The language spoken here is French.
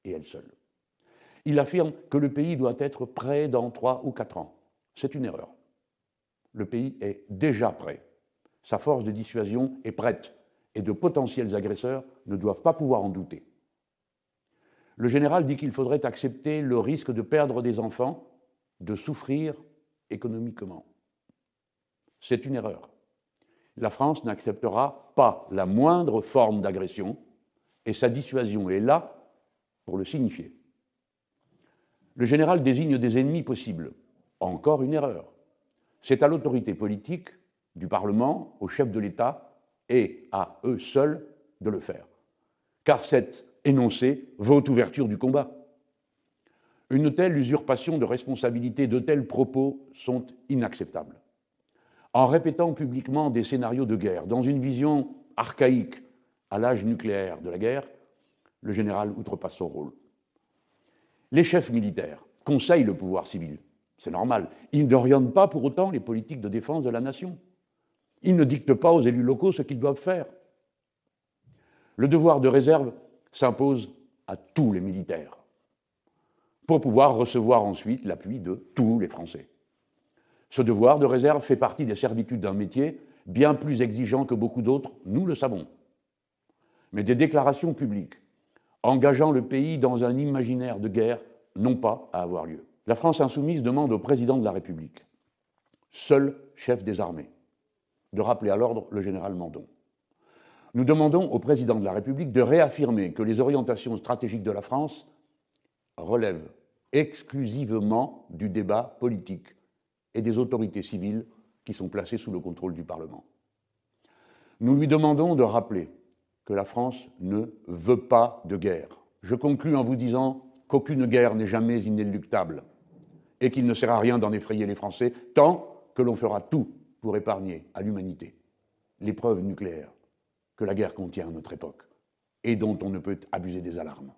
et elle seule. Il affirme que le pays doit être prêt dans 3 ou 4 ans. C'est une erreur. Le pays est déjà prêt. Sa force de dissuasion est prête et de potentiels agresseurs ne doivent pas pouvoir en douter. Le général dit qu'il faudrait accepter le risque de perdre des enfants, de souffrir économiquement. C'est une erreur. La France n'acceptera pas la moindre forme d'agression et sa dissuasion est là pour le signifier. Le général désigne des ennemis possibles. Encore une erreur. C'est à l'autorité politique, du Parlement, au chef de l'État et à eux seuls de le faire. Car cet énoncé vaut ouverture du combat. Une telle usurpation de responsabilité, de tels propos sont inacceptables. En répétant publiquement des scénarios de guerre, dans une vision archaïque à l'âge nucléaire de la guerre, le général outrepasse son rôle. Les chefs militaires conseillent le pouvoir civil, c'est normal. Ils n'orientent pas pour autant les politiques de défense de la nation. Ils ne dictent pas aux élus locaux ce qu'ils doivent faire. Le devoir de réserve s'impose à tous les militaires pour pouvoir recevoir ensuite l'appui de tous les Français. Ce devoir de réserve fait partie des servitudes d'un métier bien plus exigeant que beaucoup d'autres, nous le savons. Mais des déclarations publiques engageant le pays dans un imaginaire de guerre n'ont pas à avoir lieu. La France insoumise demande au président de la République, seul chef des armées, de rappeler à l'ordre le général Mandon. Nous demandons au président de la République de réaffirmer que les orientations stratégiques de la France relèvent exclusivement du débat politique et des autorités civiles qui sont placées sous le contrôle du Parlement. Nous lui demandons de rappeler que la France ne veut pas de guerre. Je conclus en vous disant qu'aucune guerre n'est jamais inéluctable et qu'il ne sert à rien d'en effrayer les Français tant que l'on fera tout pour épargner à l'humanité l'épreuve nucléaire que la guerre contient à notre époque et dont on ne peut abuser des alarmes.